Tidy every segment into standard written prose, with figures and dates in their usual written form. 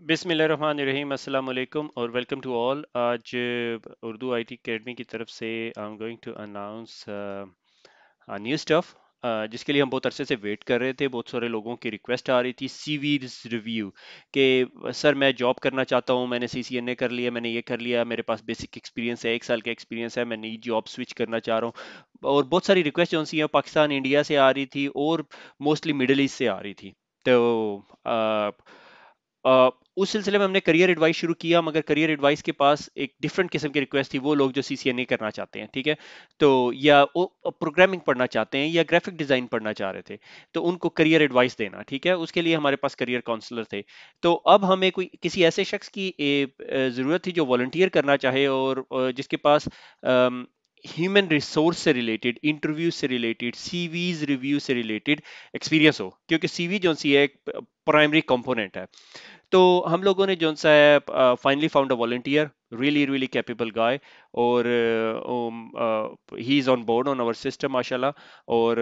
बिस्मिल्लाहिर्रहमानिर्रहीम अस्सलाम वालेकुम और वेलकम टू ऑल। आज उर्दू आईटी एकेडमी की तरफ से I am going to announce new stuff जिसके लिए हम बहुत अरसे से वेट कर रहे थे। बहुत सारे लोगों की रिक्वेस्ट आ रही थी सीवी रिव्यू के, सर मैं जॉब करना चाहता हूँ, मैंने सीसीएनए कर लिया, मैंने ये कर लिया, मेरे पास बेसिक एक्सपीरियंस है, 1 साल का एक्सपीरियंस है, मैं नई जॉब स्विच करना चाह रहा हूँ। और बहुत सारी रिक्वेस्ट जो सी है पाकिस्तान इंडिया से आ रही थी और मोस्टली मिडिल ईस्ट से आ रही थी। तो अ, उस सिलसिले में हमने करियर एडवाइस शुरू किया, मगर करियर एडवाइस के पास एक डिफरेंट किस्म की रिक्वेस्ट थी। वो लोग जो सीसीएनए करना चाहते हैं, ठीक है, तो या वो प्रोग्रामिंग पढ़ना चाहते हैं या ग्राफिक डिजाइन पढ़ना चाह रहे थे, तो उनको करियर एडवाइस देना, ठीक है, उसके लिए हमारे पास करियर काउंसलर थे। तो अब हमें कोई किसी ऐसे शख्स की जरूरत थी जो वॉलंटियर करना चाहे और जिसके पास ह्यूमन रिसोर्स से रिलेटेड, इंटरव्यू से रिलेटेड, सीवीज रिव्यू से रिलेटेड एक्सपीरियंस हो, क्योंकि सीवी जो सी है एक प्राइमरी कंपोनेंट है। तो हम लोगों ने जो सा है finally found a volunteer, really really capable guy, और he is on board on our system माशाल्लाह। और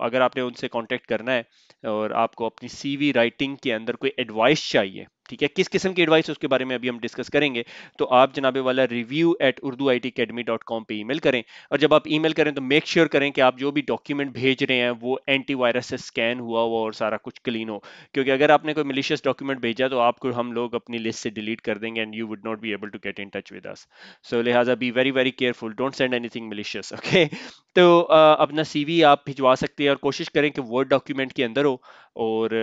अगर आपने उनसे कांटेक्ट करना है और आपको अपनी सीवी राइटिंग के अंदर कोई एडवाइस चाहिए, ठीक है, किस किस्म की एडवाइस उसके बारे में अभी हम डिस्कस करेंगे, तो आप जनाबे वाला review@urduitacademy.com पे ईमेल करें। और जब आप ईमेल करें तो मेक श्योर करें कि आप जो भी डॉक्यूमेंट भेज रहे हैं वो एंटीवायरस से स्कैन हुआ हुआ और सारा कुछ क्लीन हो, क्योंकि अगर आपने कोई मिलिशियस डॉक्यूमेंट भेजा तो आपको हम लोग अपनी लिस्ट से डिलीट कर देंगे and you would not be able to get in touch with us. So लिहाजा be very very careful, don't send anything malicious, okay. तो अपना सीवी आप भिजवा सकते हैं और कोशिश करें कि वर्ड डॉक्यूमेंट के अंदर हो। और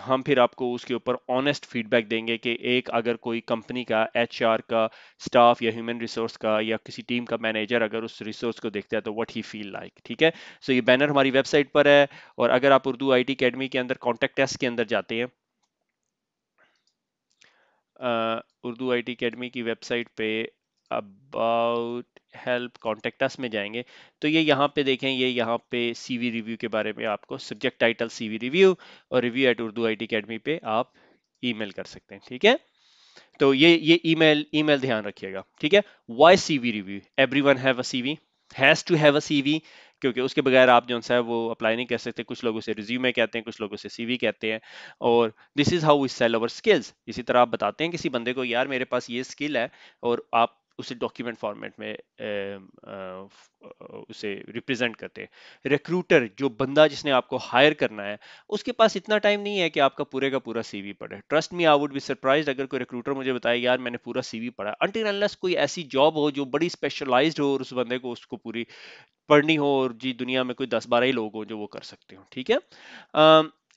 हम फिर आपको उसके ऊपर ऑनेस्ट फीडबैक देंगे कि एक अगर कोई कंपनी का एचआर का स्टाफ या ह्यूमन रिसोर्स का या किसी टीम का मैनेजर अगर उस रिसोर्स को देखता है तो व्हाट ही फील लाइक, ठीक है। सो ये बैनर हमारी वेबसाइट पर है। और अगर आप उर्दू आईटी अकेडमी के अंदर कॉन्टेक्ट अस के अंदर जाते हैं, उर्दू आईटी अकेडमी की वेबसाइट पे अबाउट हेल्प कॉन्टेक्ट अस में जाएंगे तो ये यहाँ पे देखें, ये यहाँ पे सीवी रिव्यू के बारे में आपको सब्जेक्ट टाइटल सीवी रिव्यू और review@urduitacademy पे आप ईमेल कर सकते हैं, ठीक है। तो ये ईमेल ईमेल ध्यान रखिएगा, ठीक है। Why CV review, everyone have a CV, has to have a CV, क्योंकि उसके बगैर आप जो है वो अप्लाई नहीं कर सकते। कुछ लोग उसे रिज्यूमे कहते हैं, कुछ लोग उसे सीवी कहते हैं। और this is how we sell our skills. इसी तरह आप बताते हैं किसी बंदे को, यार मेरे पास ये स्किल है, और आप उसे डॉक्यूमेंट फॉर्मेट में उसे रिप्रेजेंट करते हैं। रिक्रूटर, जो बंदा जिसने आपको हायर करना है, उसके पास इतना टाइम नहीं है कि आपका पूरे का पूरा सीवी पढ़े। Trust me, I would be surprised अगर कोई रिक्रूटर मुझे बताए यार मैंने पूरा सीवी पढ़ा, अनटिल अनलेस कोई ऐसी जॉब हो जो बड़ी स्पेशलाइज्ड हो और उस बंदे को उसको पूरी पढ़नी हो, और जी दुनिया में कोई 10-12 ही लोग हो जो वो कर सकते हो, ठीक है।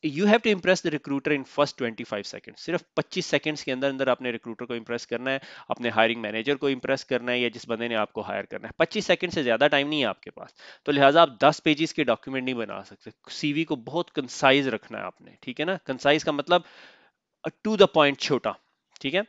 You have to impress the recruiter in first 25 second. सिर्फ 25 सेकंड्स के अंदर अंदर अपने रिक्रूटर को इम्प्रेस करना है, अपने हायरिंग मैनेजर को इम्प्रेस करना है, या जिस बंदे ने आपको हायर करना है। 25 सेकंड से ज्यादा टाइम नहीं है आपके पास, तो लिहाजा आप 10 पेजेस के डॉक्यूमेंट नहीं बना सकते। सीवी को बहुत कंसाइज रखना है आपने, ठीक है ना। कंसाइज का मतलब टू द पॉइंट, छोटा, ठीक है।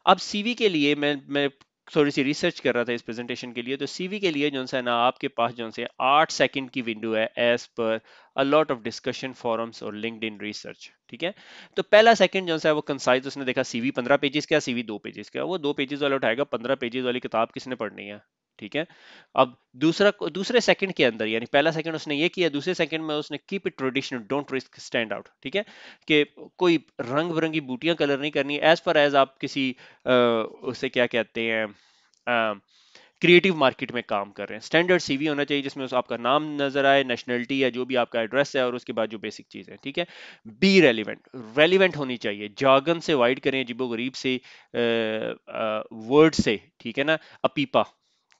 अब सीवी के लिए मैं थोड़ी सी रिसर्च कर रहा था इस प्रेजेंटेशन के लिए, तो सीवी के लिए जो है ना आपके पास जो है 8 सेकंड की विंडो है as per a lot of discussion forums और लिंक्ड इन रिसर्च, ठीक है। तो पहला सेकंड जो है वो कंसाइज, उसने देखा सीवी 15 पेजेस का, सीवी 2 पेजेस का, वो 2 पेजेस वाला उठाएगा, 15 पेजेस वाली किताब किसने पढ़नी है, ठीक है। अब दूसरे सेकंड के अंदर, यानी पहला सेकंड उसने ये किया, दूसरे सेकंड में उसने keep it traditional, don't risk stand out, ठीक है, कि कोई रंग बिरंगी बूटियां कलर नहीं करनी, एज पर एज आप किसी उसे क्या कहते हैं, क्रिएटिव मार्केट में काम कर रहे हैं। स्टैंडर्ड सीवी होना चाहिए जिसमें आपका नाम नजर आए, नेशनलिटी या जो भी आपका एड्रेस है, और उसके बाद जो बेसिक चीज है, ठीक है। बी रेलिवेंट, रेलिवेंट होनी चाहिए, जार्गन से वाइड करें, अजीबो गरीब से वर्ड से, ठीक है ना, अपीपा,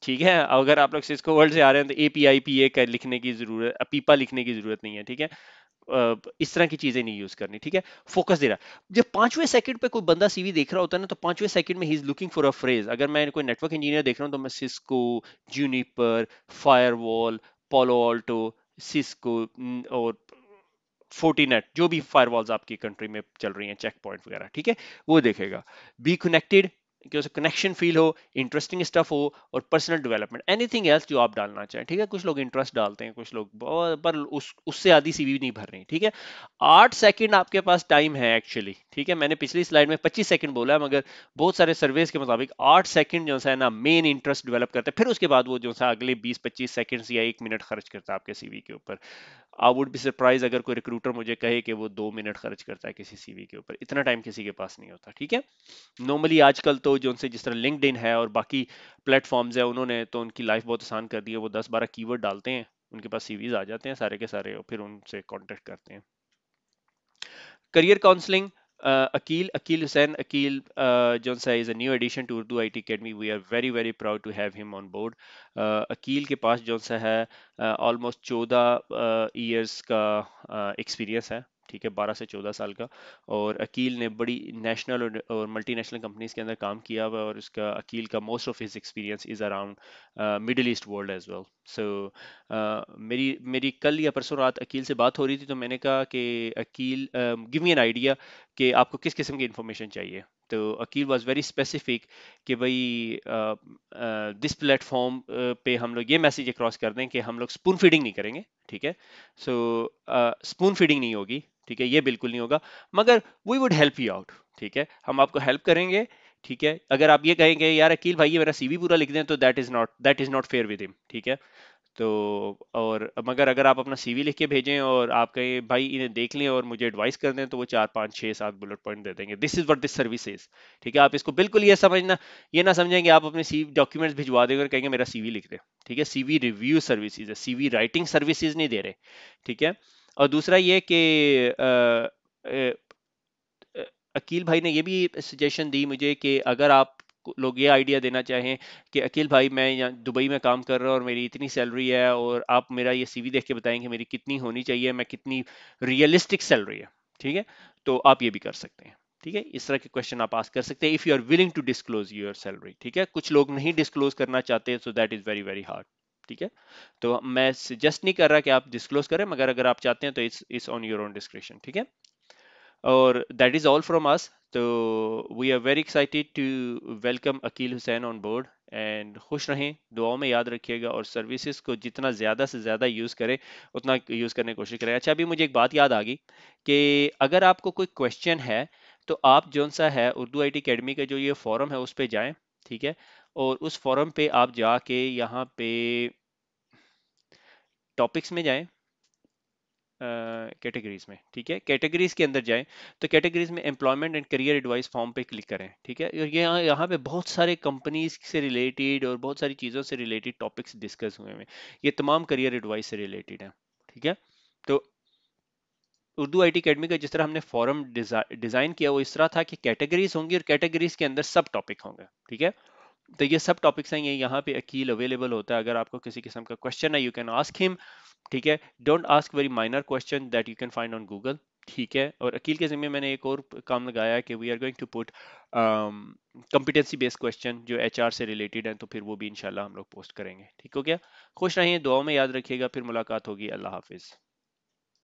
ठीक है। अगर आप लोग सिस्को वर्ल्ड से आ रहे हैं तो APIPA लिखने की जरूरत, अपीपा लिखने की जरूरत नहीं है, ठीक है। इस तरह की चीजें नहीं यूज करनी, ठीक है। फोकस दे रहा है। जब 5वें सेकंड पे कोई बंदा सीवी देख रहा होता है ना, तो 5वें सेकंड में he is looking for a phrase. अगर मैं कोई नेटवर्क इंजीनियर देख रहा हूँ तो मैं सिस्को, जूनिपर, फायरवॉल, पोलो ऑल्टो, सिस्को और फोर्टीनेट, जो भी फायरवॉल्स आपकी कंट्री में चल रही हैं, चेक पॉइंट वगैरह, ठीक है, वो देखेगा। बी कनेक्टेड, कि उसे कनेक्शन फील हो, इंटरेस्टिंग स्टफ हो, और पर्सनल डेवलपमेंट, एनीथिंग एल्स जो आप डालना चाहें, ठीक है। कुछ लोग इंटरेस्ट डालते हैं, कुछ लोग पर उससे आधी सीवी नहीं भर रही, ठीक है। 8 सेकंड आपके पास टाइम है एक्चुअली, ठीक है। मैंने पिछली स्लाइड में 25 सेकंड बोला है, मगर बहुत सारे सर्वेज के मुताबिक 8 सेकंड जो है ना मेन इंटरेस्ट डेवलप करते हैं, फिर उसके बाद वो जो है अगले 20-25 सेकंड्स या 1 मिनट खर्च करता है आपके सीवी के ऊपर। आई वुड बी सरप्राइज अगर कोई रिक्रूटर मुझे कहे कि वो 2 मिनट खर्च करता है किसी सीवी के ऊपर, इतना टाइम किसी के पास नहीं होता, ठीक है। नॉर्मली आजकल तो जो उनसे जिस तरह लिंक्डइन है और बाकी प्लेटफॉर्म्स है, उन्होंने तो उनकी लाइफ बहुत आसान कर दी है। वो 10-12 कीवर्ड डालते हैं, उनके पास सीवीज आ जाते हैं सारे के सारे, और फिर उनसे कांटेक्ट करते हैं। Career counseling, Akil Hussain, Akil is a new addition to Urdu IT Academy. We are very very proud to have him on board. Akil के पास जो सा है ऑलमोस्ट 14 ईयर्स का एक्सपीरियंस है, ठीक है, 12 से 14 साल का। और अकील ने बड़ी नेशनल और मल्टीनेशनल कंपनीज के अंदर काम किया हुआ है, और उसका अकील का most of his experience is around Middle East world as well. So मेरी मेरी कल या परसों रात अकील से बात हो रही थी, तो मैंने कहा कि Aqeel give me an idea कि आपको किस किस्म की इंफॉर्मेशन चाहिए। तो अकील वाज वेरी स्पेसिफिक कि भाई दिस प्लेटफॉर्म पे हम लोग ये मैसेज क्रॉस कर दें कि हम लोग स्पून फीडिंग नहीं करेंगे, ठीक है। सो स्पून फीडिंग नहीं होगी, ठीक है, ये बिल्कुल नहीं होगा, मगर we would help you out, ठीक है, हम आपको हेल्प करेंगे, ठीक है। अगर आप ये कहेंगे यार अकील भाई ये मेरा सीवी पूरा लिख दें, तो that is not fair with him, ठीक है। तो और मगर अगर आप अपना सीवी लिख के भेजें और आप कहें भाई इन्हें देख लें और मुझे एडवाइस कर दें, तो वो 4 5 6 7 बुलेट पॉइंट दे देंगे। This is what this service is, ठीक है। आप इसको बिल्कुल ये समझना, ये ना समझें कि आप अपने सीवी डॉक्यूमेंट्स भिजवा देंगे और कहेंगे मेरा सीवी लिख दे, ठीक है। सीवी रिव्यू सर्विसेज है, सीवी राइटिंग सर्विसेज नहीं दे रहे, ठीक है। और दूसरा ये कि अकील भाई ने ये भी सजेशन दी मुझे कि अगर आप लोग ये आइडिया देना चाहें कि अकील भाई मैं यहाँ दुबई में काम कर रहा हूँ और मेरी इतनी सैलरी है, और आप मेरा ये सीवी देख के बताएं कि मेरी कितनी होनी चाहिए, मैं कितनी रियलिस्टिक सैलरी है, ठीक है, तो आप ये भी कर सकते हैं, ठीक है। इस तरह के क्वेश्चन आप आस्क कर सकते हैं if you are willing to disclose your salary, ठीक है। कुछ लोग नहीं डिस्क्लोज करना चाहते, so that is very very hard, ठीक है। तो मैं सजेस्ट नहीं कर रहा कि आप डिस्क्लोज करें, मगर अगर आप चाहते हैं तो it's on your own description, ठीक है। और that is all from us. तो we are very excited to welcome Akeel Hussain on board, and खुश रहें, दुआओं में याद रखिएगा, और सर्विसेज को जितना ज़्यादा से ज़्यादा यूज़ करें उतना यूज़ करने की कोशिश करें। अच्छा, अभी मुझे एक बात याद आ गई कि अगर आपको कोई क्वेश्चन है, तो आप जौन सा है उर्दू IT अकेडमी का जो ये फॉरम है उस पर जाएं, ठीक है। और उस फॉरम पे आप जाके यहाँ पे टॉपिक्स में जाएं, कैटेगरीज में, ठीक है, कैटेगरीज के अंदर जाएं, तो कैटेगरीज में employment and career advice form पे क्लिक करें, ठीक है। और ये यहाँ यहाँ पे बहुत सारे कंपनीज से रिलेटेड और बहुत सारी चीज़ों से रिलेटेड टॉपिक्स डिस्कस हुए हैं, ये तमाम करियर एडवाइस से रिलेटेड है, ठीक है। तो उर्दू IT अकेडमी का जिस तरह हमने फॉरम डिजाइन किया, वो इस तरह था कि कैटेगरीज होंगी और कैटेगरीज के अंदर सब टॉपिक होंगे, ठीक है। तो ये सब टॉपिक्स हैं, ये यहाँ पे अकील अवेलेबल होता है। अगर आपको किसी किस्म का क्वेश्चन है, यू कैन आस्क हिम, ठीक है। Don't ask very minor question that you can find on Google, ठीक है। और अकील के ज़िम्मे मैंने एक और काम लगाया है कि we are going to put competency based question जो HR से रिलेटेड हैं, तो फिर वो भी इंशाल्लाह हम लोग पोस्ट करेंगे, ठीक हो गया। खुश रहिए, दुआओं में याद रखिएगा, फिर मुलाकात होगी, अल्लाह हाफिज़।